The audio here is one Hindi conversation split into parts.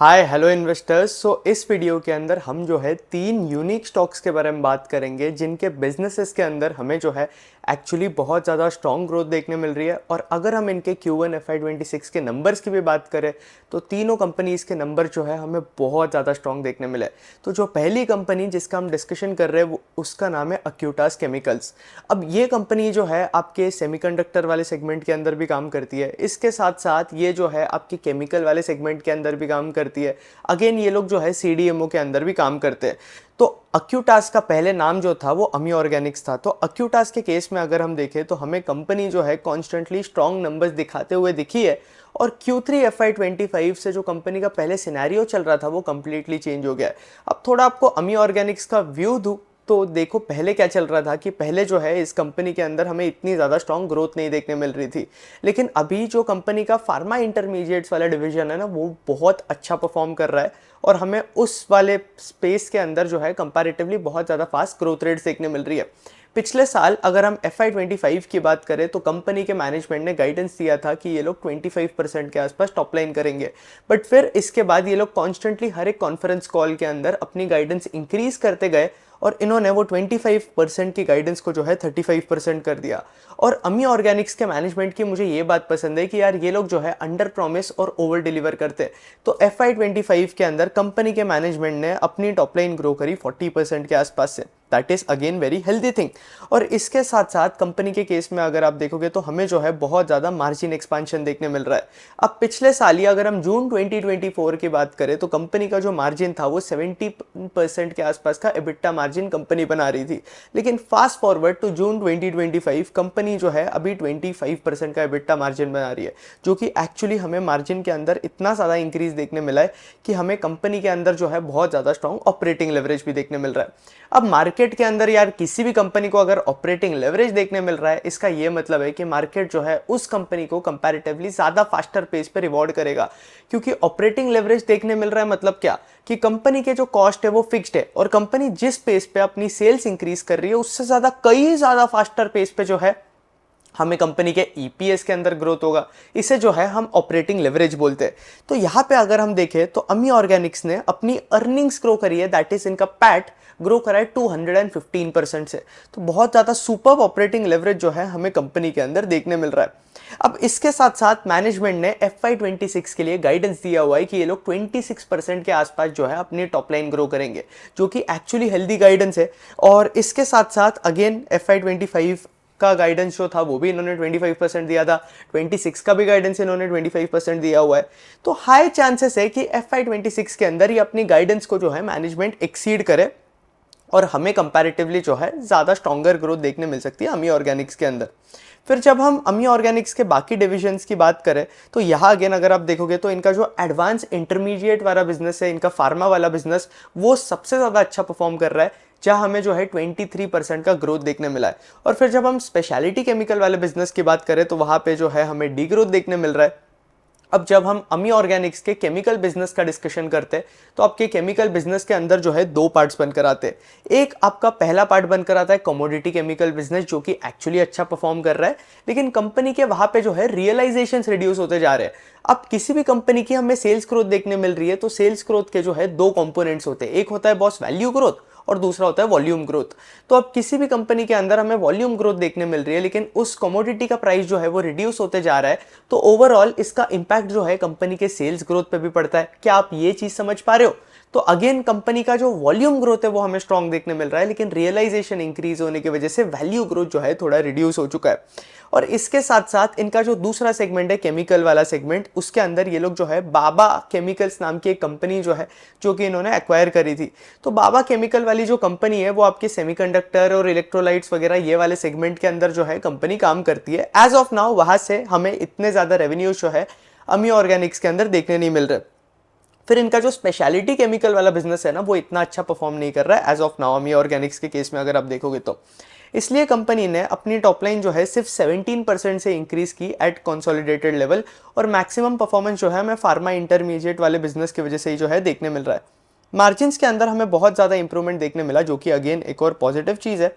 Hi hello investors. इस वीडियो के अंदर हम जो है 3 यूनिक स्टॉक्स के बारे में बात करेंगे जिनके बिजनेसेस के अंदर हमें जो है एक्चुअली बहुत ज़्यादा स्ट्रॉन्ग ग्रोथ देखने मिल रही है। और अगर हम इनके Q1 FY26 के नंबर्स की भी बात करें तो तीनों कंपनीज़ के नंबर जो है हमें बहुत ज़्यादा स्ट्रॉन्ग देखने मिले। तो जो पहली कंपनी जिसका हम डिस्कशन कर रहे हैं वो उसका नाम है अक्यूटास केमिकल्स। अब ये कंपनी जो है आपके सेमीकंडक्टर वाले सेगमेंट के अंदर भी काम करती है, इसके साथ साथ ये जो है आपके केमिकल वाले सेगमेंट के अंदर भी काम करती है। अगेन ये लोग जो है CDMO के अंदर भी काम करते हैं। तो अक्यूटास का पहले नाम जो था वो अमी ऑर्गेनिक्स था। तो अक्यूटास के केस में अगर हम देखें तो हमें कंपनी जो है कॉन्स्टेंटली स्ट्रॉन्ग नंबर्स दिखाते हुए दिखी है। और Q3 FY25 से जो कंपनी का पहले सिनेरियो चल रहा था वो कंप्लीटली चेंज हो गया है। अब थोड़ा आपको अमी ऑर्गेनिक्स का व्यू दूं तो देखो पहले क्या चल रहा था कि पहले जो है इस कंपनी के अंदर हमें इतनी ज़्यादा स्ट्रॉन्ग ग्रोथ नहीं देखने मिल रही थी। लेकिन अभी जो कंपनी का फार्मा इंटरमीडिएट्स वाला डिवीजन है ना वो बहुत अच्छा परफॉर्म कर रहा है। और हमें उस वाले स्पेस के अंदर जो है कंपैरेटिवली बहुत ज़्यादा फास्ट ग्रोथ रेट्स देखने मिल रही है। पिछले साल अगर हम FY25 की बात करें तो कंपनी के मैनेजमेंट ने गाइडेंस दिया था कि ये लोग 25% के आसपास टॉप लाइन करेंगे। बट फिर इसके बाद ये लोग कॉन्स्टेंटली हर एक कॉन्फ्रेंस कॉल के अंदर अपनी गाइडेंस इंक्रीज करते गए और इन्होंने वो 25% की गाइडेंस को जो है 35% कर दिया। और अमी ऑर्गेनिक्स के मैनेजमेंट की मुझे ये बात पसंद है कि यार ये लोग जो है अंडर प्रॉमिस और ओवर डिलीवर करते हैं। तो FY25 के अंदर कंपनी के मैनेजमेंट ने अपनी टॉप लाइन ग्रो करी 40% के आसपास से। That is again very healthy thing. और इसके साथ साथ कंपनी के केस में अगर आप देखोगे तो हमें जो है बहुत ज़्यादा मार्जिन एक्सपेंशन देखने मिल रहा है। अब पिछले साल ही अगर हम जून 2024 की बात करें तो कंपनी का जो मार्जिन था वो 70% के आसपास का एबिटा मार्जिन कंपनी बना रही थी। लेकिन fast forward to June 2025 company जो है अभी 25% का एबिटा मार्जिन बना रही है, जो कि एक्चुअली हमें मार्जिन के अंदर इतना ज़्यादा इंक्रीज देखने मिला है कि हमें कंपनी के अंदर जो है बहुत ज़्यादा स्ट्रॉन्ग ऑपरेटिंग लेवरेज भी देखने मिल रहा है। अब मार्केट के अंदर यार किसी भी कंपनी को अगर ऑपरेटिंग लेवरेज देखने मिल रहा है इसका ये मतलब है कि मार्केट जो है उस कंपनी को कंपैरेटिवली ज़्यादा फास्टर पेस पे रिवॉर्ड करेगा। क्योंकि ऑपरेटिंग लेवरेज देखने मिल रहा है मतलब क्या कि कंपनी के जो कॉस्ट है वो फिक्स्ड है और कंपनी जिस पेस पे अपनी सेल्स इंक्रीज कर रही है उससे ज़्यादा कई ज़्यादा फास्टर पेस पे जो है हमें कंपनी के EPS के अंदर ग्रोथ होगा। इसे जो है हम ऑपरेटिंग लेवरेज बोलते हैं। तो यहाँ पे अगर हम देखें तो अमी ऑर्गेनिक्स ने अपनी अर्निंग्स ग्रो करी है, दैट इज इनका पैट ग्रो करा है 215% से। तो बहुत ज़्यादा सुपर ऑपरेटिंग लेवरेज जो है हमें कंपनी के अंदर देखने मिल रहा है। अब इसके साथ साथ मैनेजमेंट ने FY26 के लिए गाइडेंस दिया हुआ है कि ये लोग 26% के आसपास जो है अपनी टॉप लाइन ग्रो करेंगे, जो कि एक्चुअली हेल्दी गाइडेंस है। और इसके साथ साथ अगेन FY25 का गाइडेंस जो था वो भी इन्होंने 25% दिया था, 26 का भी गाइडेंस इन्होंने 25% दिया हुआ है। तो हाई चांसेस है कि FY26 के अंदर ये अपनी गाइडेंस को जो है मैनेजमेंट एक्सीड करे और हमें कंपैरेटिवली जो है ज़्यादा स्ट्रॉन्गर ग्रोथ देखने मिल सकती है अमी ऑर्गेनिक्स के अंदर। फिर जब हम अमी ऑर्गेनिक्स के बाकी डिविजन्स की बात करें तो यहाँ अगेन अगर आप देखोगे तो इनका जो एडवांस इंटरमीडिएट वाला बिजनेस है, इनका फार्मा वाला बिजनेस, वो सबसे ज़्यादा अच्छा परफॉर्म कर रहा है, जहाँ हमें जो है 23% का ग्रोथ देखने मिला है। और फिर जब हम स्पेशलिटी केमिकल वाले बिजनेस की बात करें तो वहाँ पे जो है हमें डी ग्रोथ देखने मिल रहा है। अब जब हम अमी ऑर्गेनिक्स के केमिकल बिजनेस का डिस्कशन करते हैं तो आपके केमिकल बिजनेस के अंदर जो है 2 पार्ट्स बनकर आते हैं। एक आपका पहला पार्ट बनकर आता है कमोडिटी केमिकल बिजनेस, जो कि एक्चुअली अच्छा परफॉर्म कर रहा है, लेकिन कंपनी के वहां पे जो है रियलाइजेशंस रिड्यूस होते जा रहे हैं। अब किसी भी कंपनी की हमें सेल्स ग्रोथ देखने मिल रही है तो सेल्स ग्रोथ के जो है 2 कंपोनेंट्स होते हैं, एक होता है बॉस वैल्यू ग्रोथ और दूसरा होता है वॉल्यूम ग्रोथ। तो अब किसी भी कंपनी के अंदर हमें वॉल्यूम ग्रोथ देखने मिल रही है लेकिन उस कमोडिटी का प्राइस जो है वो रिड्यूस होते जा रहा है, तो ओवरऑल इसका इंपैक्ट जो है कंपनी के सेल्स ग्रोथ पे भी पड़ता है। क्या आप ये चीज समझ पा रहे हो? तो अगेन कंपनी का जो वॉल्यूम ग्रोथ है वो हमें स्ट्रॉन्ग देखने मिल रहा है, लेकिन रियलाइजेशन इंक्रीज होने की वजह से वैल्यू ग्रोथ जो है थोड़ा रिड्यूस हो चुका है। और इसके साथ साथ इनका जो दूसरा सेगमेंट है केमिकल वाला सेगमेंट, उसके अंदर ये लोग जो है बाबा केमिकल्स नाम की एक कंपनी जो है जो कि इन्होंने एक्वायर करी थी। तो बाबा केमिकल वाली जो कंपनी है वो आपके सेमीकंडक्टर और इलेक्ट्रोलाइट्स वगैरह ये वाले सेगमेंट के अंदर जो है कंपनी काम करती है। एज ऑफ नाउ वहां से हमें इतने ज्यादा रेवेन्यूज जो है अमी ऑर्गेनिक्स के अंदर देखने नहीं मिल रहे। फिर इनका जो स्पेशलिटी केमिकल वाला बिजनेस है ना वो इतना अच्छा परफॉर्म नहीं कर रहा है एज ऑफ नाउ अमी ऑर्गेनिक्स के केस में अगर आप देखोगे तो। इसलिए कंपनी ने अपनी टॉप लाइन जो है सिर्फ 17% से इंक्रीज की एट कंसोलिडेटेड लेवल, और मैक्सिमम परफॉर्मेंस जो है हमें फार्मा इंटरमीडिएट वाले बिजनेस की वजह से ही जो है देखने मिल रहा है। मार्जिन्स के अंदर हमें बहुत ज़्यादा इंप्रूवमेंट देखने मिला, जो कि अगेन एक और पॉजिटिव चीज़ है।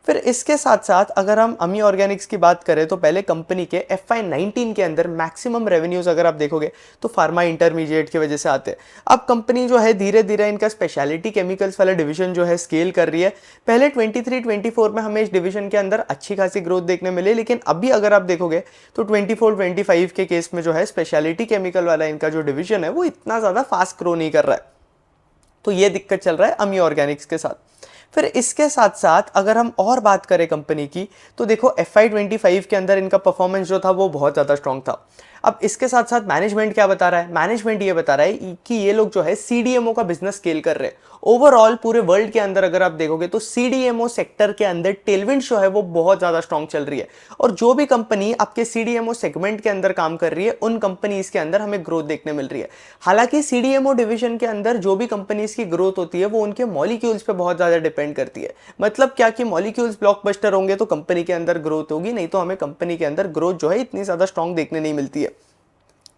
फिर इसके साथ साथ अगर हम अमी ऑर्गेनिक्स की बात करें तो पहले कंपनी के FY19 के अंदर मैक्सिमम रेवेन्यूज अगर आप देखोगे तो फार्मा इंटरमीडिएट की वजह से आते हैं। अब कंपनी जो है धीरे धीरे इनका स्पेशलिटी केमिकल्स वाला डिवीजन जो है स्केल कर रही है। पहले 23-24 में हमें इस डिवीजन के अंदर अच्छी खासी ग्रोथ देखने मिले, लेकिन अभी अगर आप देखोगे तो 24-25 के केस में जो है स्पेशलिटी केमिकल वाला इनका जो डिवीजन है वो इतना ज़्यादा फास्ट ग्रो नहीं कर रहा है। तो ये दिक्कत चल रहा है अमी ऑर्गेनिक्स के साथ। फिर इसके साथ साथ अगर हम और बात करें कंपनी की तो देखो FY25 के अंदर इनका परफॉर्मेंस जो था वो बहुत ज़्यादा स्ट्रांग था। अब इसके साथ साथ मैनेजमेंट क्या बता रहा है, मैनेजमेंट ये बता रहा है कि ये लोग जो है CDMO का बिजनेस स्केल कर रहे हैं। ओवरऑल पूरे वर्ल्ड के अंदर अगर आप देखोगे तो CDMO सेक्टर के अंदर टेलविंड जो है वो बहुत ज़्यादा स्ट्रांग चल रही है, और जो भी कंपनी आपके CDMO सेगमेंट के अंदर काम कर रही है उन कंपनीज के अंदर हमें ग्रोथ देखने मिल रही है। हालांकि CDMO डिवीजन के अंदर जो भी कंपनीज की ग्रोथ होती है वो उनके मॉलिक्यूल्स पे बहुत ज़्यादा डिपेंड करती है। मतलब क्या कि मॉलिक्यूल्स ब्लॉकबस्टर होंगे तो कंपनी के अंदर ग्रोथ होगी, नहीं तो हमें कंपनी के अंदर ग्रोथ जो है इतनी ज़्यादा स्ट्रांग देखने नहीं मिलती है।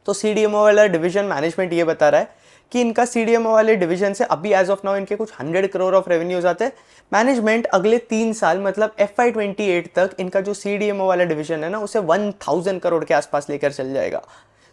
तो CDMO वाला डिवीजन मैनेजमेंट ये बता रहा है कि इनका CDMO वाले डिवीजन से अभी एज ऑफ नाउ इनके कुछ 100 करोड़ ऑफ रेवेन्यूज आते हैं। मैनेजमेंट अगले 3 साल मतलब FY28 तक इनका जो CDMO वाला डिवीजन है ना उसे 1000 करोड़ के आसपास लेकर चल जाएगा।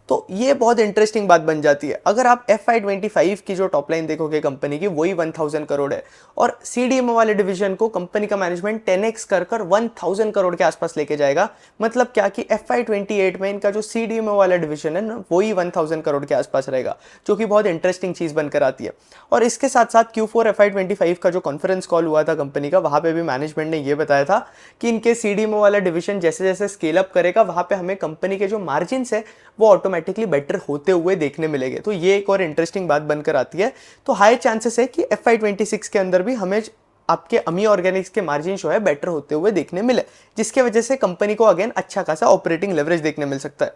तो ये बहुत इंटरेस्टिंग बात बन जाती है। अगर आप FY25 की जो टॉप लाइन देखोगे कंपनी की वही 1000 करोड़ है, और CDMO वाले डिवीजन को कंपनी का मैनेजमेंट 10x कर 1000 करोड़ के आसपास लेके जाएगा। मतलब क्या कि FY28 में इनका जो CDMO वाला डिवीजन है ना वही 1000 करोड़ के आसपास रहेगा, जो कि बहुत इंटरेस्टिंग चीज़ बनकर आती है। और इसके साथ साथ Q4 FY25 का जो कॉन्फ्रेंस कॉल हुआ था कंपनी का, वहाँ पे भी मैनेजमेंट ने ये बताया था कि इनके CDMO वाला डिवीजन जैसे जैसे स्केल अप करेगा वहाँ पे हमें कंपनी के जो मार्जिन है वो ऑटोमेटिकली बेटर होते हुए देखने मिलेंगे। तो ये एक और इंटरेस्टिंग बात बनकर आती है। तो हाई चांसेस है कि FY26 के अंदर भी हमें आपके अमी ऑर्गेनिक्स के मार्जिन जो है बेटर होते हुए देखने मिले, जिसके वजह से कंपनी को अगेन अच्छा खासा ऑपरेटिंग लेवरेज देखने मिल सकता है।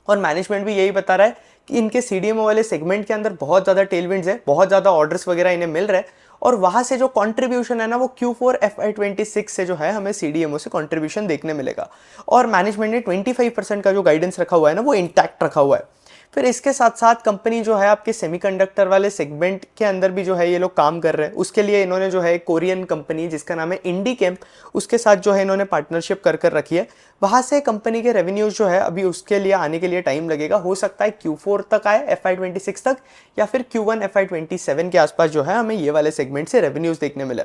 और मैनेजमेंट भी यही बता रहा है कि इनके CDMO वाले सेगमेंट के अंदर बहुत ज़्यादा टेलविंड्स है, बहुत ज़्यादा ऑर्डर्स वगैरह इन्हें मिल रहे हैं, और वहाँ से जो कंट्रीब्यूशन है ना वो Q4 FY26 से जो है हमें CDMO से कंट्रीब्यूशन देखने मिलेगा। और मैनेजमेंट ने 25% का जो गाइडेंस रखा हुआ है ना वो इंटैक्ट रखा हुआ है। फिर इसके साथ साथ कंपनी जो है आपके सेमीकंडक्टर वाले सेगमेंट के अंदर भी जो है ये लोग काम कर रहे हैं। उसके लिए इन्होंने जो है कोरियन कंपनी जिसका नाम है इंडिकेम, उसके साथ जो है इन्होंने पार्टनरशिप कर रखी है। वहाँ से कंपनी के रेवेन्यूज जो है अभी उसके लिए आने के लिए टाइम लगेगा, हो सकता है Q4 तक आए FY26 तक, या फिर Q1 FY27 के आसपास जो है हमें ये वाले सेगमेंट से रेवेन्यूज देखने मिले।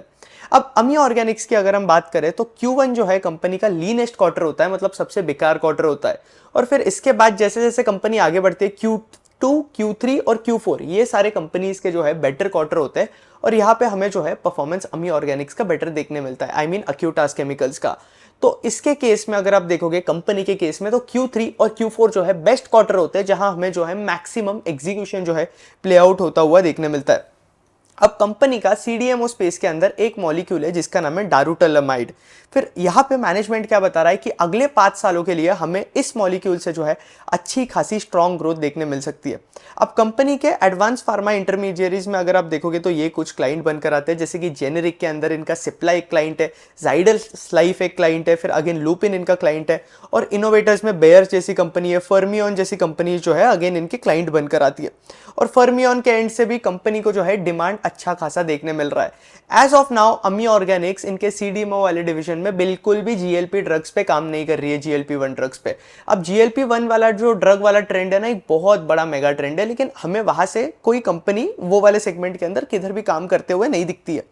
अब अमी ऑर्गेनिक्स की अगर हम बात करें तो Q1 जो है कंपनी का लीनेस्ट क्वार्टर होता है, मतलब सबसे बेकार क्वार्टर होता है। और फिर इसके बाद जैसे जैसे कंपनी आगे बढ़ती है Q2, Q3 और Q4 ये सारे कंपनीज के जो है बेटर क्वार्टर होते हैं, और यहाँ पे हमें जो है परफॉर्मेंस अमी ऑर्गेनिक्स का बेटर देखने मिलता है, आई मीन अक्यूटास केमिकल्स का। तो इसके केस में अगर आप देखोगे कंपनी के केस में तो Q3 और Q4 जो है बेस्ट क्वार्टर होते हैं, जहां हमें जो है मैक्सिमम एग्जीक्यूशन जो है प्ले आउट होता हुआ देखने मिलता है। अब कंपनी का CDMO स्पेस के अंदर एक मॉलिक्यूल है जिसका नाम है डारूटालमाइड। फिर यहाँ पे मैनेजमेंट क्या बता रहा है कि अगले 5 सालों के लिए हमें इस मॉलिक्यूल से जो है अच्छी खासी स्ट्रॉन्ग ग्रोथ देखने मिल सकती है। अब कंपनी के एडवांस फार्मा इंटरमीडिएरीज में अगर आप देखोगे तो ये कुछ क्लाइंट बनकर आते हैं, जैसे कि जेनेरिक के अंदर इनका सिप्ला एक क्लाइंट है, जाइडस लाइफ एक क्लाइंट है, फिर अगेन लूपिन इनका क्लाइंट है, और इनोवेटर्स में बेयर जैसी कंपनी है, फर्मियन जैसी कंपनी जो है अगेन इनके क्लाइंट बनकर आती है। और फर्मियन के एंड से भी कंपनी को जो है डिमांड अच्छा खासा देखने मिल रहा है। एज ऑफ नाउ अमी ऑर्गेनिक्स इनके CDMO वाले डिवीजन में बिल्कुल भी GLP ड्रग्स पे काम नहीं कर रही है, GLP-1 ड्रग्स पे। अब GLP-1 वाला जो ड्रग वाला ट्रेंड है ना एक बहुत बड़ा मेगा ट्रेंड है, लेकिन हमें वहां से कोई कंपनी वो वाले सेगमेंट के अंदर किधर भी काम करते हुए नहीं दिखती है।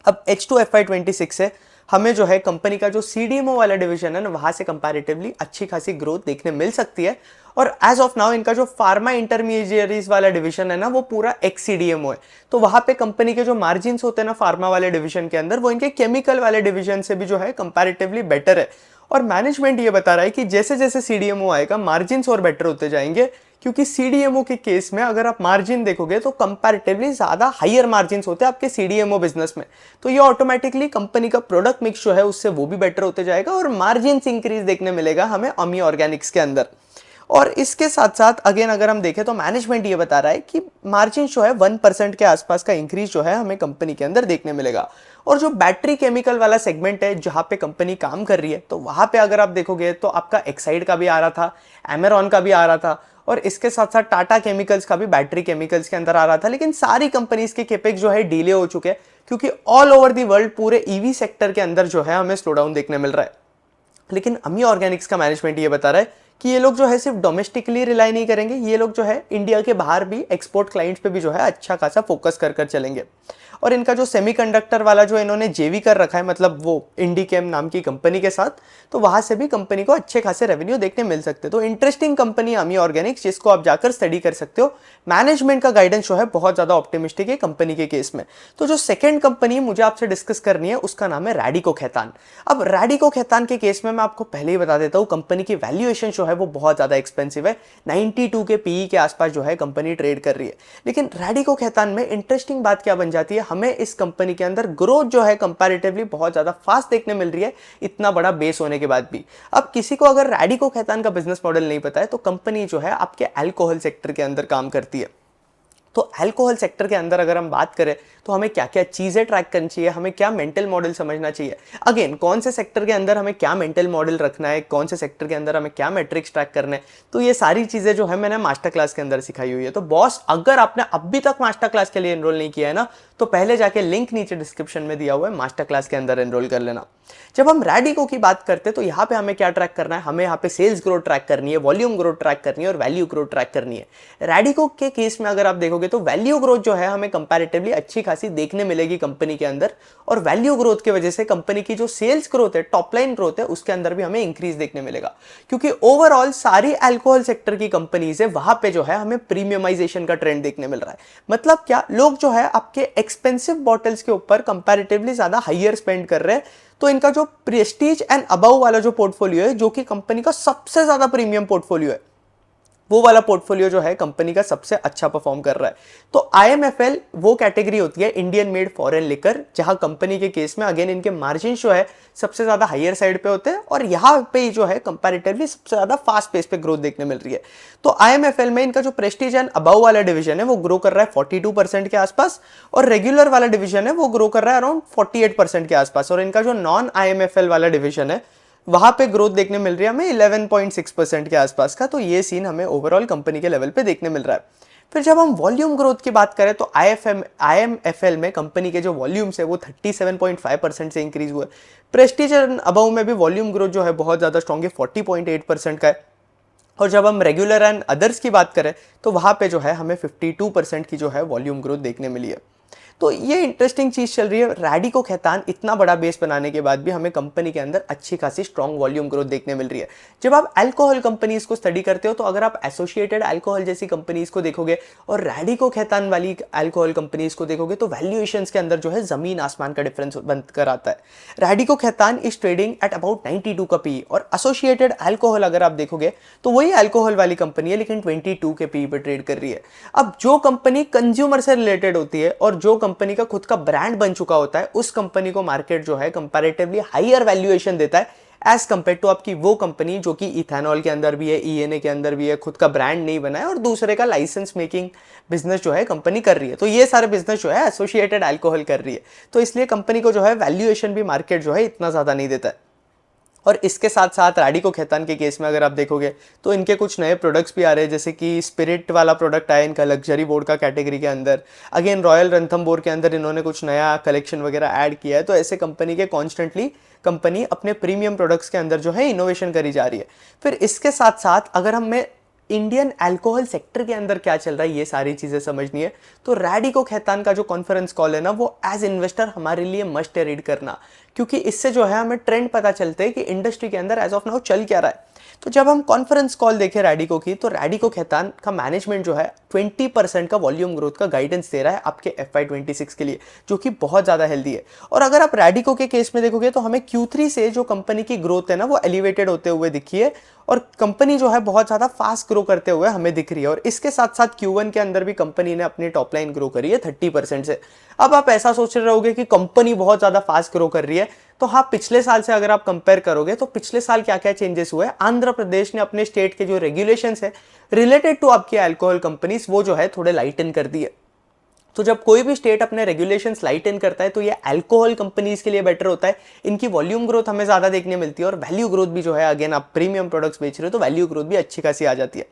अब H2 FY26 से हमें जो है कंपनी का जो CDMO वाला डिवीजन है ना वहां से कंपैरेटिवली अच्छी खासी ग्रोथ देखने मिल सकती है। और एज ऑफ नाउ इनका जो फार्मा इंटरमीडिएरीज वाला डिवीजन है ना वो पूरा एक्स CDMO है, तो वहां पे कंपनी के जो मार्जिन होते हैं ना फार्मा वाले डिवीजन के अंदर वो इनके केमिकल वाले डिवीजन से भी जो है कंपैरेटिवली बेटर है। और मैनेजमेंट ये बता रहा है कि जैसे जैसे CDMO आएगा मार्जिन और बेटर होते जाएंगे, क्योंकि CDMO के केस में अगर आप मार्जिन देखोगे तो कंपैरेटिवली ज़्यादा हायर मार्जिन होते हैं आपके CDMO बिजनेस में। तो ये ऑटोमेटिकली कंपनी का प्रोडक्ट मिक्स जो है उससे वो भी बेटर होते जाएगा, और मार्जिन इंक्रीज देखने मिलेगा हमें अमी ऑर्गेनिक्स के अंदर। और इसके साथ साथ अगेन अगर हम देखें तो मैनेजमेंट ये बता रहा है कि मार्जिन जो है 1% के आसपास का इंक्रीज जो है हमें कंपनी के अंदर देखने मिलेगा। और जो बैटरी केमिकल वाला सेगमेंट है जहां पे कंपनी काम कर रही है, तो वहां पे अगर आप देखोगे तो आपका एक्साइड का भी आ रहा था, एमेरॉन का भी आ रहा था, और इसके साथ साथ टाटा केमिकल्स का भी बैटरी केमिकल्स के अंदर आ रहा था, लेकिन सारी कंपनीज के केपेक्स जो है डिले हो चुके हैं। क्योंकि ऑल ओवर दी वर्ल्ड पूरे ईवी सेक्टर के अंदर जो है हमें स्लो डाउन देखने मिल रहा है। लेकिन अमी ऑर्गेनिक्स का मैनेजमेंट ये बता रहा है कि ये लोग जो है सिर्फ डोमेस्टिकली रिलाई नहीं करेंगे, ये लोग जो है इंडिया के बाहर भी एक्सपोर्ट क्लाइंट्स पे भी जो है अच्छा खासा फोकस कर चलेंगे। और इनका जो सेमीकंडक्टर वाला जो इन्होंने जेवी कर रखा है, मतलब वो इंडिकेम नाम की कंपनी के साथ, तो वहां से भी कंपनी को अच्छे खासे रेवेन्यू देखने मिल सकते हैं। तो इंटरेस्टिंग कंपनी अमी ऑर्गेनिक्स, जिसको आप जाकर स्टडी कर सकते हो। मैनेजमेंट का गाइडेंस जो है बहुत ज्यादा ऑप्टिमिस्टिक है कंपनी के केस में। तो जो सेकंड कंपनी मुझे आपसे डिस्कस करनी है उसका नाम है रैडिको खैतान। अब रैडिको खैतान के केस में मैं आपको पहले ही बता देता हूं, कंपनी की वैल्यूएशन जो है वो बहुत ज्यादा एक्सपेंसिव है। 92 के पीई के आसपास जो है कंपनी ट्रेड कर रही है। लेकिन रैडिको खैतान में इंटरेस्टिंग बात क्या बन जाती है, हमें इस कंपनी के अंदर ग्रोथ जो है कंपैरेटिवली बहुत ज्यादा फास्ट देखने मिल रही है, इतना बड़ा बेस होने के बाद भी। अब किसी को अगर रैडिको खैतान का बिजनेस मॉडल नहीं पता है, तो कंपनी जो है आपके अल्कोहल सेक्टर के अंदर काम करती है। तो अल्कोहल सेक्टर के अंदर अगर हम बात करें तो हमें क्या क्या चीजें ट्रैक करनी चाहिए, हमें क्या मेंटल मॉडल समझना चाहिए, अगेन कौन से सेक्टर के अंदर हमें क्या मेंटल मॉडल रखना है, कौन से सेक्टर के अंदर हमें क्या मैट्रिक्स ट्रैक करना है, तो ये सारी चीजें जो है मैंने मास्टर क्लास के अंदर सिखाई हुई है। तो बॉस, अगर आपने अभी तक मास्टर क्लास के लिए एनरोल नहीं किया है ना, तो पहले जाके लिंक नीचे डिस्क्रिप्शन में दिया हुआ है, मास्टर क्लास के अंदर एनरोल कर लेना। जब हम रैडिको की बात करते हैं तो यहाँ पे हमें क्या ट्रैक करना है, हमें यहाँ पे सेल्स ग्रोथ ट्रैक करनी है, वॉल्यूम ग्रोथ ट्रैक करनी है और वैल्यू ग्रोथ ट्रैक करनी है। रैडिको के केस में अगर आप देखोगे तो वैल्यू ग्रोथ जो है हमें कंपैरेटिवली अच्छी खासी देखने मिलेगी कंपनी के अंदर, और वैल्यू ग्रोथ की वजह से कंपनी की जो सेल्स ग्रोथ है, टॉप लाइन ग्रोथ है, उसके अंदर भी हमें इंक्रीज देखने मिलेगा। क्योंकि ओवरऑल सारी अल्कोहल सेक्टर की कंपनीज है, वहां पे जो है हमें प्रीमियमाइजेशन का ट्रेंड देखने मिल रहा है। मतलब क्या, लोग जो है आपके एक्सपेंसिव बॉटल्स के ऊपर कंपैरेटिवली ज्यादा हाईयर स्पेंड कर रहे हैं। तो इनका जो प्रेस्टीज एंड अबव वाला जो पोर्टफोलियो है, जो कि कंपनी का सबसे ज्यादा प्रीमियम पोर्टफोलियो है, वो वाला पोर्टफोलियो जो है कंपनी का सबसे अच्छा परफॉर्म कर रहा है। तो IMFL वो कैटेगरी होती है, इंडियन मेड फॉरेन लिकर, जहां कंपनी के केस में अगेन इनके मार्जिन जो है सबसे ज्यादा हाईयर साइड पे होते हैं, और यहां पे जो है कंपैरेटिवली सबसे ज्यादा फास्ट पेस पे ग्रोथ देखने मिल रही है। तो IMFL में इनका जो प्रेस्टीज एंड अबव वाला डिवीजन है वो ग्रो कर रहा है 42% के आसपास, और रेगुलर वाला डिवीजन है वो ग्रो कर रहा है अराउंड 48% के आसपास, और इनका जो नॉन IMFL वाला डिवीजन है वहां पे ग्रोथ देखने मिल रही है हमें 11.6% के आसपास का। तो ये सीन हमें ओवरऑल कंपनी के लेवल पे देखने मिल रहा है। फिर जब हम वॉल्यूम ग्रोथ की बात करें तो IMFL में कंपनी के जो वॉल्यूम्स है वो 37.5% से इंक्रीज हुए। प्रेस्टीज एंड अबव में भी वॉल्यूम ग्रोथ जो है बहुत ज्यादा स्ट्रॉन्ग है, 40.8% का है। और जब हम रेगुलर एंड अदर्स की बात करें तो वहां पे जो है हमें 52% की जो है वॉल्यूम ग्रोथ देखने मिली है। तो ये इंटरेस्टिंग चीज चल रही है। रैडिको खैतान इतना बड़ा बेस बनाने के बाद भी हमें कंपनी के अंदर अच्छी खासी स्ट्रॉन्ग वॉल्यूम ग्रोथ देखने मिल रही है। जब आप अल्कोहल कंपनीज को स्टडी करते हो तो अगर आप एसोसिएटेड अल्कोहल जैसी कंपनीज को देखोगे और रैडिको खैतान वाली अल्कोहल कंपनीज को देखोगे तो वैल्यूएशंस के अंदर जो है जमीन आसमान का डिफरेंस बनकर आता है। Radico Khaitan is trading at about 92 का पी, और एसोसिएटेड अल्कोहल अगर आप देखोगे तो वही अल्कोहल वाली कंपनी है लेकिन 22 के पी पे ट्रेड कर रही है। अब जो कंपनी कंज्यूमर से रिलेटेड होती है और जो कंपनी का खुद का ब्रांड बन चुका होता है, उस कंपनी को मार्केट जो है कंपैरेटिवली हाईयर वैल्यूएशन देता है एज कंपेयर टू आपकी वो कंपनी जो कि इथेनॉल के अंदर भी है, ENA के अंदर भी है, खुद का ब्रांड नहीं बना है और दूसरे का लाइसेंस मेकिंग बिजनेस जो है कंपनी कर रही है। तो ये सारे बिजनेस जो है एसोसिएटेड अल्कोहल कर रही है, तो इसलिए कंपनी को जो है वैल्यूएशन भी मार्केट जो है इतना ज्यादा नहीं देता है। और इसके साथ साथ रैडिको खैतान के केस में अगर आप देखोगे तो इनके कुछ नए प्रोडक्ट्स भी आ रहे हैं, जैसे कि स्पिरिट वाला प्रोडक्ट आया इनका लग्जरी बोर्ड का कैटेगरी के अंदर। अगेन रॉयल रंथम के अंदर इन्होंने कुछ नया कलेक्शन वगैरह ऐड किया है। तो ऐसे कंपनी के कॉन्स्टेंटली कंपनी अपने प्रीमियम प्रोडक्ट्स के अंदर जो है इनोवेशन करी जा रही है। फिर इसके साथ साथ अगर हमें इंडियन अल्कोहल सेक्टर के अंदर क्या चल रहा है ये सारी चीजें समझनी है, तो रैडिको खैतान का जो कॉन्फ्रेंस कॉल है ना, वो एज इन्वेस्टर हमारे लिए मस्ट रीड करना, क्योंकि इससे जो है हमें ट्रेंड पता चलते हैं कि इंडस्ट्री के अंदर एज ऑफ नाउ चल क्या रहा है। तो जब हम कॉन्फ्रेंस कॉल देखें रैडिको की, तो रैडिको खैतान का मैनेजमेंट जो है 20% का वॉल्यूम ग्रोथ का गाइडेंस दे रहा है आपके FY26 के लिए, जो कि बहुत ज्यादा हेल्दी है। और अगर आप रैडिको के केस में देखोगे तो हमें Q3 से जो कंपनी की ग्रोथ है ना वो एलिवेटेड होते हुए दिखी है, और कंपनी जो है बहुत ज्यादा फास्ट ग्रो करते हुए हमें दिख रही है। और इसके साथ साथ Q1 के अंदर भी कंपनी ने अपनी टॉप लाइन ग्रो करी है 30% से। अब आप ऐसा सोच रहे होगे कि कंपनी बहुत ज्यादा फास्ट ग्रो कर रही है, तो हाँ, पिछले साल से अगर आप कंपेयर करोगे तो पिछले साल क्या क्या चेंजेस हुए। आंध्र प्रदेश ने अपने स्टेट के जो रेगुलेशंस है रिलेटेड टू आपकी अल्कोहल कंपनीज वो जो है थोड़े लाइटन कर दिए। तो जब कोई भी स्टेट अपने रेगुलेशंस लाइटन करता है तो ये अल्कोहल कंपनीज के लिए बेटर होता है। इनकी वॉल्यूम ग्रोथ हमें ज़्यादा देखने मिलती है और वैल्यू ग्रोथ भी जो है, अगेन आप प्रीमियम प्रोडक्ट्स बेच रहे हो तो वैल्यू ग्रोथ भी अच्छी खासी आ जाती है।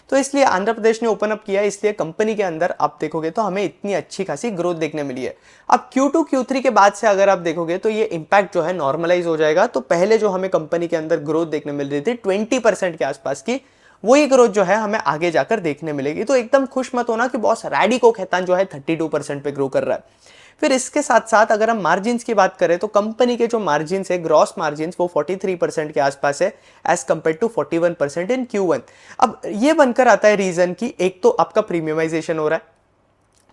तो इसलिए आंध्र प्रदेश ने ओपन अप किया, इसलिए कंपनी के अंदर आप देखोगे तो हमें इतनी अच्छी खासी ग्रोथ देखने मिली है। अब Q2 Q3 के बाद से अगर आप देखोगे तो ये इंपैक्ट जो है नॉर्मलाइज हो जाएगा। तो पहले जो हमें कंपनी के अंदर ग्रोथ देखने मिल रही थी 20% के आसपास की, वही ग्रोथ जो है हमें आगे जाकर देखने मिलेगी। तो एकदम खुश मत होना कि बॉस रैडिको खैतान जो है 32% पे ग्रो कर रहा है। फिर इसके साथ साथ अगर हम मार्जिन्स की बात करें तो कंपनी के जो मार्जिन्स है, ग्रॉस मार्जिन्स, वो 43% के आसपास है as compare to 41% in Q1। अब ये बनकर आता है रीजन कि एक तो आपका प्रीमियमाइजेशन हो रहा है,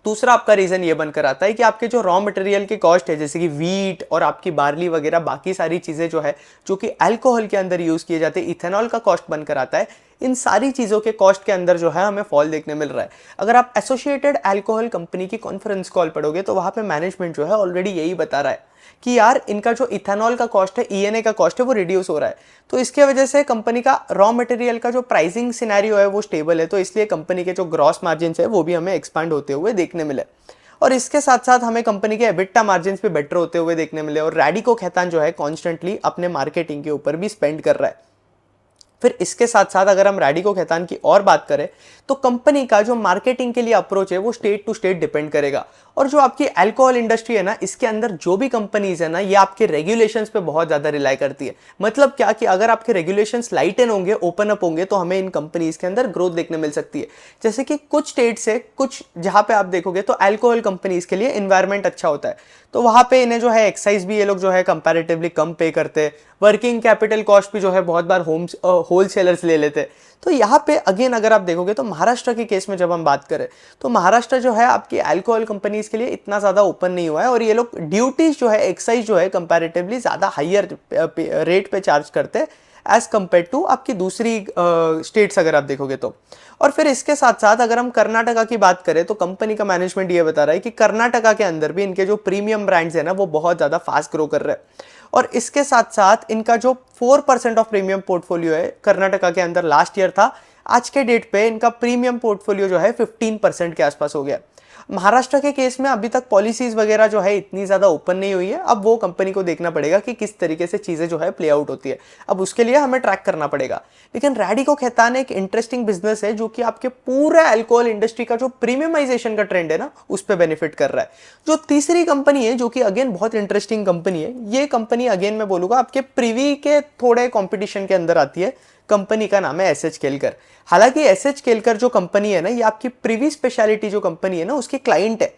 दूसरा आपका रीजन ये बनकर आता है कि आपके जो रॉ मटेरियल के कॉस्ट है जैसे कि वीट और आपकी बार्ली वगैरह बाकी सारी चीजें जो है जो कि अल्कोहल के अंदर यूज किए जाते हैं, इथेनॉल का कॉस्ट बनकर आता है। इन सारी चीजों के कॉस्ट के अंदर जो है हमें फॉल देखने मिल रहा है। अगर आप एसोसिएटेड अल्कोहल कंपनी की कॉन्फ्रेंस कॉल पढ़ोगे तो वहां पे मैनेजमेंट जो है ऑलरेडी यही बता रहा है कि यार इनका जो इथेनॉल का कॉस्ट है, ईएनए का कॉस्ट है, वो रिड्यूस हो रहा है। तो इसके वजह से कंपनी का रॉ मटेरियल का जो प्राइसिंग सिनेरियो है वो स्टेबल है। तो इसलिए कंपनी के जो ग्रॉस मार्जिन है वो भी हमें एक्सपांड होते हुए देखने मिले और इसके साथ साथ हमें कंपनी के एबिटा मार्जिन भी बेटर होते हुए देखने मिले। और रैडिको खैतान जो है कॉन्स्टेंटली अपने मार्केटिंग के ऊपर भी स्पेंड कर रहा है। फिर इसके साथ साथ अगर हम रैडिको खैतान की और बात करें तो कंपनी का जो मार्केटिंग के लिए अप्रोच है वो स्टेट टू स्टेट डिपेंड करेगा। और जो आपकी अल्कोहल इंडस्ट्री है ना, इसके अंदर जो भी कंपनीज है ना, ये आपके रेगुलेशंस पे बहुत ज्यादा रिलाई करती है। मतलब क्या कि अगर आपके रेगुलेशंस लाइटन होंगे, ओपन अप होंगे, तो हमें इन कंपनीज के अंदर ग्रोथ देखने मिल सकती है। जैसे कि कुछ स्टेट से कुछ जहां पे आप देखोगे तो अल्कोहल कंपनीज के लिए एनवायरमेंट अच्छा होता है, तो वहां पे इन्हें जो है एक्साइज भी ये लोग जो है कंपैरेटिवली कम पे करते हैं। वर्किंग कैपिटल कॉस्ट भी जो है बहुत बार होलसेलर्स ले लेते हैं। तो यहाँ पे अगेन अगर आप देखोगे तो महाराष्ट्र के केस में जब हम बात करें तो महाराष्ट्र जो है आपकी अल्कोहल कंपनीज के लिए इतना ज्यादा ओपन नहीं हुआ है और ये लोग ड्यूटीज जो है, एक्साइज जो है कंपैरेटिवली ज्यादा हायर रेट पे चार्ज करते हैं एज कंपेयर टू आपकी दूसरी स्टेट्स अगर आप देखोगे तो। और फिर इसके साथ साथ अगर हम कर्नाटका की बात करें तो कंपनी का मैनेजमेंट ये बता रहा है कि कर्नाटका के अंदर भी इनके जो प्रीमियम ब्रांड्स है ना वो बहुत ज्यादा फास्ट ग्रो कर रहे हैं। और इसके साथ साथ इनका जो 4% ऑफ प्रीमियम पोर्टफोलियो है कर्नाटका के अंदर लास्ट ईयर था, आज के डेट पे इनका प्रीमियम पोर्टफोलियो जो है 15% के आसपास हो गया। महाराष्ट्र के केस में अभी तक पॉलिसीज वगैरह जो है इतनी ज्यादा ओपन नहीं हुई है। अब वो कंपनी को देखना पड़ेगा कि किस तरीके से चीजें जो है प्ले आउट होती है, अब उसके लिए हमें ट्रैक करना पड़ेगा। लेकिन रैडिको खैतान एक इंटरेस्टिंग बिजनेस है जो कि आपके पूरे अल्कोहल इंडस्ट्री का जो प्रीमियमाइजेशन का ट्रेंड है ना उस पर बेनिफिट कर रहा है। जो तीसरी कंपनी है जो कि अगेन बहुत इंटरेस्टिंग कंपनी है, ये कंपनी अगेन मैं बोलूंगा आपके प्रीवी के थोड़े कॉम्पिटिशन के अंदर आती है। कंपनी का नाम है एसएच केलकर। हालांकि एसएच केलकर जो कंपनी है ना, ये आपकी प्रीवी स्पेशलिटी जो कंपनी है ना उसकी क्लाइंट है।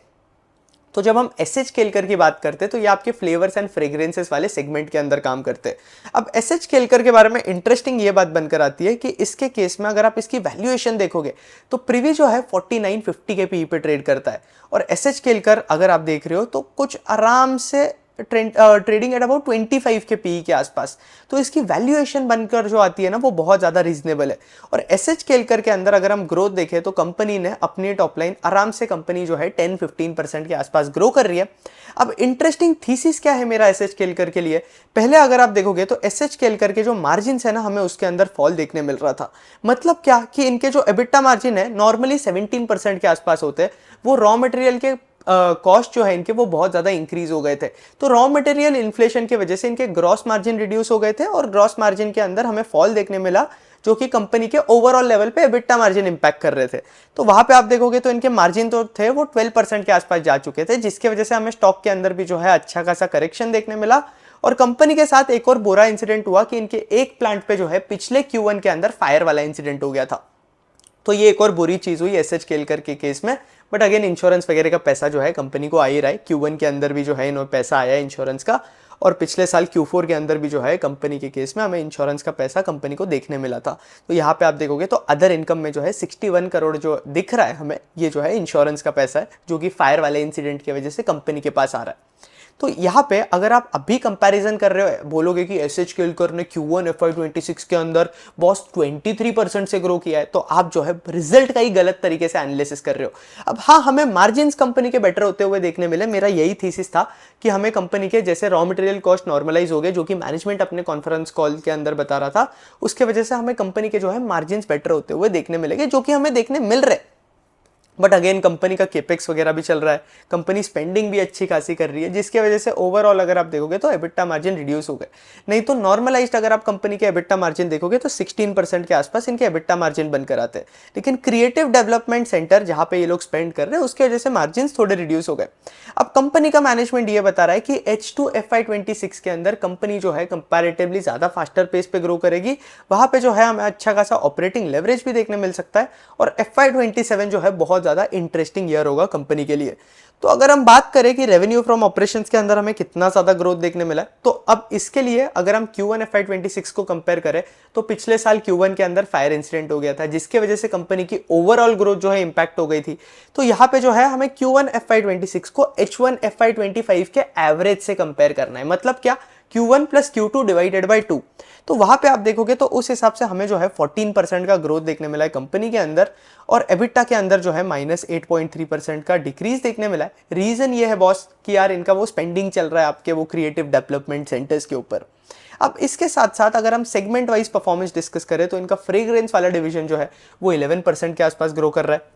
तो जब हम एसएच केलकर की बात करते हैं तो ये आपके फ्लेवर्स एंड फ्रेग्रेंसेस वाले सेगमेंट के अंदर काम करते हैं। अब एसएच केलकर के बारे में इंटरेस्टिंग ये बात बनकर आती है कि इसके केस में अगर आप इसकी वैल्यूएशन देखोगे तो प्रीवी जो है 4950 के पीई पे ट्रेड करता है और एसएच केलकर अगर आप देख रहे हो तो कुछ आराम से ट्रेडिंग एट अबाउट 25 के पीई के आसपास। तो इसकी वैल्यूएशन बनकर जो आती है ना वो बहुत ज्यादा रीजनेबल है। और एसएच केलकर के अंदर अगर हम ग्रोथ देखें तो कंपनी ने अपनी टॉप लाइन आराम से कंपनी जो है 10-15% के आसपास ग्रो कर रही है। अब इंटरेस्टिंग थीसिस क्या है मेरा एसएच केलकर के लिए, पहले अगर आप देखोगे तो एसएच केलकर के जो मार्जिन है ना हमें उसके अंदर फॉल देखने मिल रहा था। मतलब क्या कि इनके जो एबिटा मार्जिन है नॉर्मली 17% के आसपास होते हैं, वो रॉ मटेरियल के कॉस्ट जो है इनके वो बहुत ज्यादा इंक्रीज हो गए थे। तो रॉ मटेरियल इन्फ्लेशन की वजह से इनके ग्रॉस मार्जिन रिड्यूस हो गए थे और ग्रॉस मार्जिन के अंदर हमें फॉल देखने मिला जो कि कंपनी के ओवरऑल लेवल पे एबिटा मार्जिन इंपैक्ट कर रहे थे। तो वहां पे आप देखोगे तो इनके मार्जिन तो थे वो 12% के आसपास जा चुके थे, जिसकी वजह से हमें स्टॉक के अंदर भी जो है अच्छा खासा करेक्शन देखने मिला। और कंपनी के साथ एक और बुरा इंसिडेंट हुआ कि इनके एक प्लांट पे जो है पिछले Q1 के अंदर फायर वाला इंसिडेंट हो गया था। तो ये एक और बुरी चीज हुई एसएच केलकर के केस में। बट अगेन इंश्योरेंस वगैरह का पैसा जो है कंपनी को आ ही रहा है। Q1 के अंदर भी जो है इन्होंने पैसा आया इंश्योरेंस का और पिछले साल Q4 के अंदर भी जो है कंपनी के केस में हमें इंश्योरेंस का पैसा कंपनी को देखने मिला था। तो यहाँ पे आप देखोगे तो अदर इनकम में जो है 61 करोड़ जो दिख रहा है हमें, ये जो है इंश्योरेंस का पैसा है जो कि फायर वाले इंसिडेंट की वजह से कंपनी के पास आ रहा है। तो यहाँ पे अगर आप अभी कंपैरिजन कर रहे हो, बोलोगे कि एसएच केलकर ने Q1 FY26 के अंदर बॉस 23% से ग्रो किया है, तो आप जो है रिजल्ट का ही गलत तरीके से एनालिसिस कर रहे हो। अब हाँ, हमें मार्जिन्स कंपनी के बेटर होते हुए देखने मिले। मेरा यही थीसिस था कि हमें कंपनी के जैसे रॉ मटेरियल कॉस्ट नॉर्मलाइज हो गए, जो कि मैनेजमेंट अपने कॉन्फ्रेंस कॉल के अंदर बता रहा था, उसके वजह से हमें कंपनी के जो है मार्जिन्स बेटर होते हुए देखने मिलेंगे, जो कि हमें देखने मिल रहे। बट अगेन कंपनी का केपेक्स वगैरह भी चल रहा है, कंपनी स्पेंडिंग भी अच्छी खासी कर रही है, जिसकी वजह से ओवरऑल अगर आप देखोगे तो एबिटा मार्जिन रिड्यूस हो गए। नहीं तो नॉर्मलाइज्ड अगर आप कंपनी के एबिटा मार्जिन देखोगे तो 16% के आसपास इनके एबिटा मार्जिन बनकर आते हैं। लेकिन क्रिएटिव डेवलपमेंट सेंटर जहां पे ये लोग स्पेंड कर रहे हैं उसकी वजह से मार्जिन थोड़े रिड्यूस हो गए। अब कंपनी का मैनेजमेंट ये बता रहा है कि H2 FY26 के अंदर कंपनी जो है कंपैरेटिवली ज्यादा फास्टर पेस पे ग्रो करेगी, वहां पे जो है हमें अच्छा खासा ऑपरेटिंग लेवरेज भी देखने मिल सकता है, और FY27 जो है बहुत ज़्यादा इंटरेस्टिंग ईयर होगा कंपनी के लिए। तो अगर हम बात करें कि रेवेन्यू फ्रॉम ऑपरेशंस के अंदर हमें कितना ज़्यादा ग्रोथ देखने मिला है, तो अब इसके लिए अगर हम Q1 FY26 को कंपेयर करें तो पिछले साल Q1 के अंदर फायर इंसिडेंट हो गया था, जिसकी वजह से कंपनी की ओवरऑल ग्रोथ जो है इंपैक्ट हो गई थी। तो यहाँ पे जो है हमें Q1 FY26 को H1 FY25 के एवरेज से कंपेयर करना है। मतलब क्या, Q1 plus Q2 divided by 2। तो वहां पे आप देखोगे तो उस हिसाब से हमें जो है 14% का ग्रोथ देखने मिला है कंपनी के अंदर, और एबिटा के अंदर जो है -8.3% का डिक्रीज देखने मिला है। रीजन ये है बॉस कि यार इनका वो स्पेंडिंग चल रहा है आपके वो क्रिएटिव डेवलपमेंट सेंटर्स के ऊपर। अब इसके साथ साथ अगर हम सेगमेंट वाइज परफॉर्मेंस डिस्कस करें तो इनका फ्रेग्रेंस वाला डिवीजन जो है वो 11% के आसपास ग्रो कर रहा है,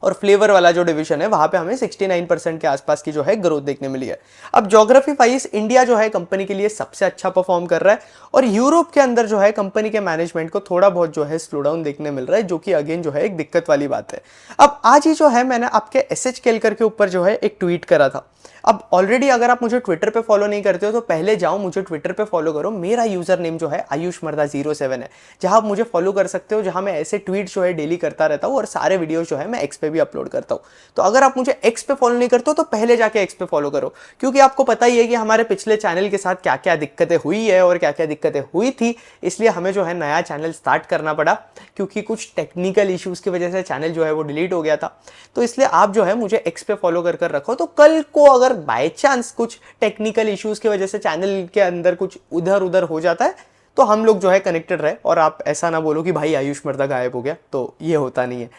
और फ्लेवर वाला जो डिवीजन है वहां पे हमें 69% के आसपास की जो है ग्रोथ देखने मिली है। अब ज्योग्राफी वाइज इंडिया जो है कंपनी के लिए सबसे अच्छा परफॉर्म कर रहा है, और यूरोप के अंदर जो है कंपनी के मैनेजमेंट को थोड़ा बहुत जो है स्लो डाउन देखने मिल रहा है, जो कि अगेन जो है एक दिक्कत वाली बात है। अब आज ही जो है मैंने आपके SH केलकर के ऊपर जो है एक ट्वीट करा था। अब ऑलरेडी अगर आप मुझे ट्विटर पे फॉलो नहीं करते हो तो पहले जाओ मुझे ट्विटर पे फॉलो करो। मेरा यूजर नेम जो है आयुष मर्दा 07 है, जहां आप मुझे फॉलो कर सकते हो, जहां मैं ऐसे ट्वीट जो है डेली करता रहता हूं, और सारे वीडियो जो है मैं एक्स पे भी अपलोड करता हूं। तो अगर आप मुझे एक्स पे फॉलो नहीं करते हो तो पहले जाके एक्स पे फॉलो करो, क्योंकि आपको पता ही है कि हमारे पिछले चैनल के साथ क्या क्या दिक्कतें हुई है और क्या क्या दिक्कतें हुई थी, इसलिए हमें जो है नया चैनल स्टार्ट करना पड़ा, क्योंकि कुछ टेक्निकल इश्यूज की वजह से चैनल जो है वो डिलीट हो गया था। तो इसलिए आप जो है मुझे एक्स पे फॉलो कर रखो, तो कल को अगर बाय चांस कुछ टेक्निकल इश्यूज की वजह से चैनल के अंदर कुछ उधर उधर हो जाता है तो हम लोग जो है कनेक्टेड रहे, और आप ऐसा ना बोलो कि भाई आयुष मर्दा गायब हो गया, तो ये होता नहीं है।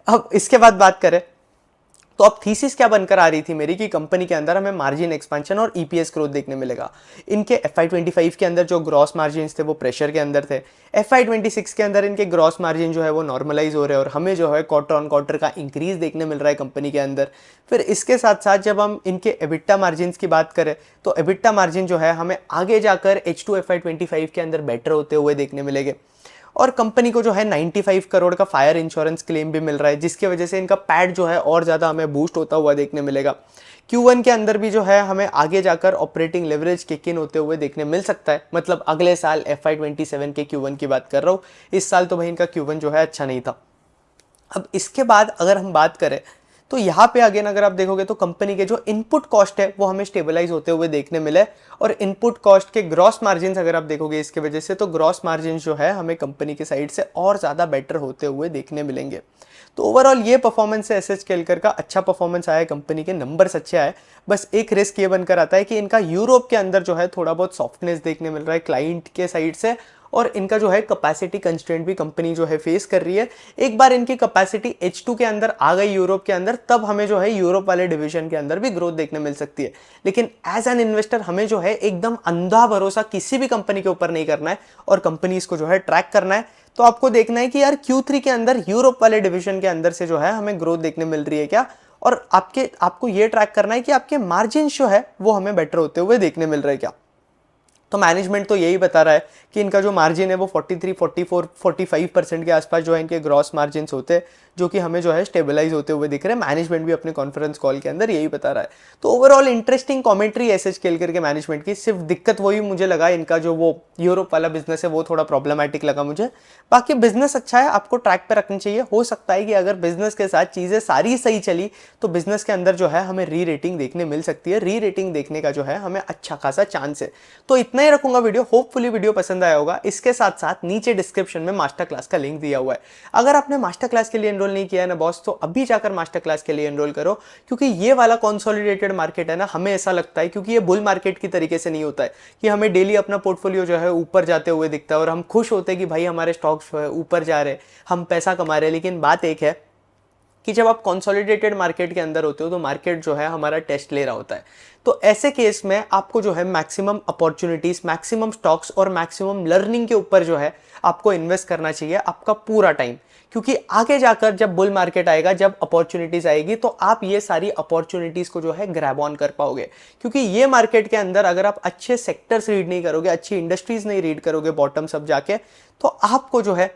अब इसके बाद बात करें तो अब थीसिस क्या बनकर आ रही थी मेरी कि कंपनी के अंदर हमें मार्जिन एक्सपेंशन और ईपीएस ग्रोथ देखने मिलेगा। इनके FY25 के अंदर जो ग्रॉस मार्जिन थे वो प्रेशर के अंदर थे, FY26 के अंदर इनके ग्रॉस मार्जिन जो है वो नॉर्मलाइज हो रहे हैं, और हमें जो है क्वार्टर ऑन क्वार्टर का इंक्रीज देखने मिल रहा है कंपनी के अंदर। फिर इसके साथ साथ जब हम इनके एबिटा मार्जिन की बात करें तो एबिटा मार्जिन जो है हमें आगे जाकर H2 FY25 के अंदर बेटर होते हुए देखने मिलेंगे, और कंपनी को जो है 95 करोड़ का फायर इंश्योरेंस क्लेम भी मिल रहा है, जिसकी वजह से इनका पैड जो है और ज़्यादा हमें बूस्ट होता हुआ देखने मिलेगा। Q1 के अंदर भी जो है हमें आगे जाकर ऑपरेटिंग लेवरेज किक इन होते हुए देखने मिल सकता है, मतलब अगले साल FY27 के Q1 की बात कर रहा हूँ। इस साल तो भाई इनका Q1 जो है अच्छा नहीं था। अब इसके बाद अगर हम बात करें तो यहाँ पे अगेन अगर आप देखोगे तो कंपनी के जो इनपुट कॉस्ट है वो हमें स्टेबलाइज होते हुए देखने मिले, और इनपुट कॉस्ट के ग्रॉस मार्जिन अगर आप देखोगे इसके वजह से, तो ग्रॉस मार्जिन जो है हमें कंपनी के साइड से और ज़्यादा बेटर होते हुए देखने मिलेंगे। तो ओवरऑल ये परफॉर्मेंस है SH केलकर का, अच्छा परफॉर्मेंस आया है, कंपनी के नंबर्स अच्छे आए। बस एक रिस्क ये बनकर आता है कि इनका यूरोप के अंदर जो है थोड़ा बहुत सॉफ्टनेस देखने मिल रहा है क्लाइंट के साइड से, और इनका जो है कैपेसिटी कंस्ट्रेंट भी कंपनी जो है फेस कर रही है। एक बार इनकी कैपेसिटी H2 के अंदर आ गई यूरोप के अंदर, तब हमें जो है यूरोप वाले डिवीजन के अंदर भी ग्रोथ देखने मिल सकती है। लेकिन एज एन इन्वेस्टर हमें जो है एकदम अंधा भरोसा किसी भी कंपनी के ऊपर नहीं करना है, और कंपनीज को जो है ट्रैक करना है। तो आपको देखना है कि यार Q3 के अंदर यूरोप वाले डिवीजन के अंदर से जो है हमें ग्रोथ देखने मिल रही है क्या, और आपको ये ट्रैक करना है कि आपके मार्जिन जो है वो हमें बेटर होते हुए देखने मिल रहे हैं क्या। तो मैनेजमेंट तो यही बता रहा है कि इनका जो मार्जिन है वो 43, 44, 45% के आसपास जो है इनके ग्रॉस मार्जिन होते हैं, जो कि हमें जो है स्टेबलाइज होते हुए दिख रहे हैं। मैनेजमेंट भी अपने कॉन्फ्रेंस कॉल के अंदर यही बता रहा है। तो overall interesting commentary SH Kelkar के मैनेजमेंट की। सिर्फ दिक्कत वही मुझे लगा, इनका जो वो यूरोप वाला बिजनेस है वो थोड़ा प्रॉब्लमैटिक लगा मुझे। बाकी बिजनेस अच्छा है, आपको ट्रैक पे रखनी चाहिए। हो सकता है कि अगर बिजनेस के साथ चीज़ें सारी सही चली तो बिजनेस के अंदर जो है हमें री रेटिंग देखने मिल सकती है। री रेटिंग देखने का जो है हमें अच्छा खासा चांस है। तो इतना ही रखूंगा वीडियो, होपफुली वीडियो पसंद आया होगा। इसके साथ साथ नीचे डिस्क्रिप्शन में मास्टर क्लास का लिंक दिया हुआ है। अगर आपने मास्टर क्लास के लिए एनरोल नहीं किया है ना बॉस, तो अभी जाकर मास्टर क्लास के लिए एनरोल करो, क्योंकि ये वाला कंसोलिडेटेड मार्केट है ना, हमें ऐसा लगता है क्योंकि ये बुल मार्केट की तरीके से नहीं होता है कि हमें डेली अपना पोर्टफोलियो जो है ऊपर जाते हुए दिखता है और हम खुश होते हैं कि भाई हमारे स्टॉक्स जो है ऊपर जा रहे हैं, हम पैसा कमा रहे हैं। लेकिन बात एक है कि जब आप कंसोलिडेटेड मार्केट के अंदर होते हो तो मार्केट जो है हमारा टेस्ट ले रहा होता है। तो ऐसे केस में आपको जो है मैक्सिमम अपॉर्चुनिटीज, मैक्सिमम स्टॉक्स और मैक्सिमम लर्निंग के ऊपर जो है आपको इन्वेस्ट करना चाहिए आपका पूरा टाइम, क्योंकि आगे जाकर जब बुल मार्केट आएगा, जब अपॉर्चुनिटीज आएगी, तो आप ये सारी अपॉर्चुनिटीज को जो है ग्रैब ऑन कर पाओगे। क्योंकि ये मार्केट के अंदर अगर आप अच्छे सेक्टर्स रीड नहीं करोगे, अच्छी इंडस्ट्रीज नहीं रीड करोगे बॉटम सब जाके, तो आपको जो है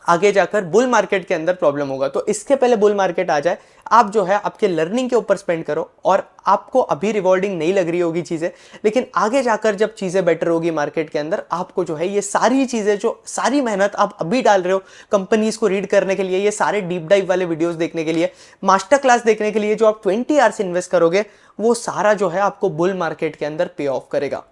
आगे जाकर बुल मार्केट के अंदर प्रॉब्लम होगा। तो इसके पहले बुल मार्केट आ जाए, आप जो है आपके लर्निंग के ऊपर स्पेंड करो, और आपको अभी रिवॉर्डिंग नहीं लग रही होगी चीजें, लेकिन आगे जाकर जब चीजें बेटर होगी मार्केट के अंदर, आपको जो है ये सारी चीजें, जो सारी मेहनत आप अभी डाल रहे हो कंपनीज को रीड करने के लिए, ये सारे डीप डाइव वाले वीडियोस देखने के लिए, मास्टर क्लास देखने के लिए, जो आप 20 आवर्स इन्वेस्ट करोगे, वो सारा जो है आपको बुल मार्केट के अंदर पे ऑफ करेगा।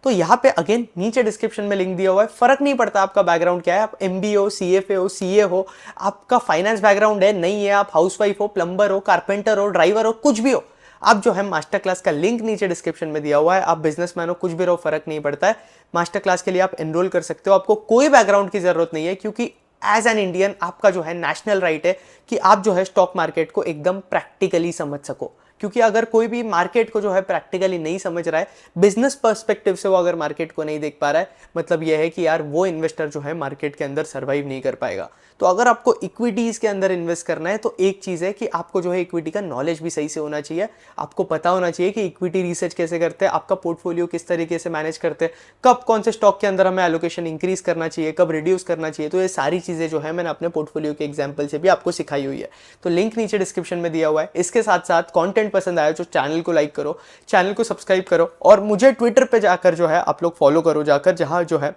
तो यहाँ पे अगेन नीचे डिस्क्रिप्शन में लिंक दिया हुआ है। फर्क नहीं पड़ता आपका बैकग्राउंड क्या है, आप एमबीए हो, सीएफए हो, सीए हो, आपका फाइनेंस बैकग्राउंड है नहीं है, आप हाउसवाइफ हो, प्लम्बर हो, कारपेंटर हो, ड्राइवर हो, कुछ भी हो, आप जो है मास्टर क्लास का लिंक नीचे डिस्क्रिप्शन में दिया हुआ है। आप बिजनेसमैन हो, कुछ भी रहो, फर्क नहीं पड़ता है, मास्टर क्लास के लिए आप एनरोल कर सकते हो। आपको कोई बैकग्राउंड की जरूरत नहीं है, क्योंकि एज एन इंडियन आपका जो है नेशनल राइट है कि आप जो है स्टॉक मार्केट को एकदम प्रैक्टिकली समझ सको। क्योंकि अगर कोई भी मार्केट को जो है प्रैक्टिकली नहीं समझ रहा है, बिजनेस पर्सपेक्टिव से वो अगर मार्केट को नहीं देख पा रहा है, मतलब ये है कि यार वो इन्वेस्टर जो है मार्केट के अंदर सर्वाइव नहीं कर पाएगा। तो अगर आपको इक्विटीज के अंदर इन्वेस्ट करना है, तो एक चीज है कि आपको जो है इक्विटी का नॉलेज भी सही से होना चाहिए। आपको पता होना चाहिए कि इक्विटी रिसर्च कैसे करते हैं, आपका पोर्टफोलियो किस तरीके से मैनेज करते हैं, कब कौन से स्टॉक के अंदर हमें एलोकेशन इंक्रीज करना चाहिए, कब रिड्यूस करना चाहिए। तो ये सारी चीजें जो है मैंने अपने पोर्टफोलियो के एग्जाम्पल से भी आपको सिखाई हुई है। तो लिंक नीचे डिस्क्रिप्शन में दिया हुआ है। इसके साथ साथ कंटेंट पसंद आया तो चैनल को लाइक करो, चैनल को सब्सक्राइब करो, और मुझे ट्विटर पे जाकर जो है आप लोग फॉलो करो जाकर, जहां जो है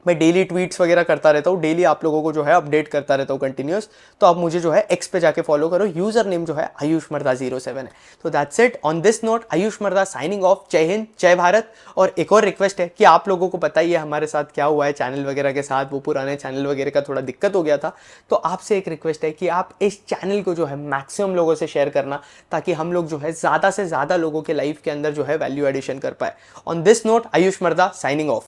मैं डेली ट्वीट्स वगैरह करता रहता हूँ, डेली आप लोगों को जो है अपडेट करता रहता हूँ कंटिन्यूस। तो आप मुझे जो है एक्स पे जाके फॉलो करो, यूजर नेम जो है आयुष मर्दा 07 है। तो that's it, on this note Ayush मर्दा साइनिंग ऑफ। जय हिंद, जय भारत। और एक और रिक्वेस्ट है कि आप लोगों को पता ही है हमारे साथ क्या हुआ है चैनल वगैरह के साथ, वो पुराने चैनल वगैरह का थोड़ा दिक्कत हो गया था। तो आपसे एक रिक्वेस्ट है कि आप इस चैनल को जो है मैक्सिमम लोगों से शेयर करना, ताकि हम लोग जो है ज़्यादा से ज़्यादा लोगों के लाइफ के अंदर जो है वैल्यू एडिशन कर पाए। ऑन दिस नोट आयुष मर्दा साइनिंग ऑफ।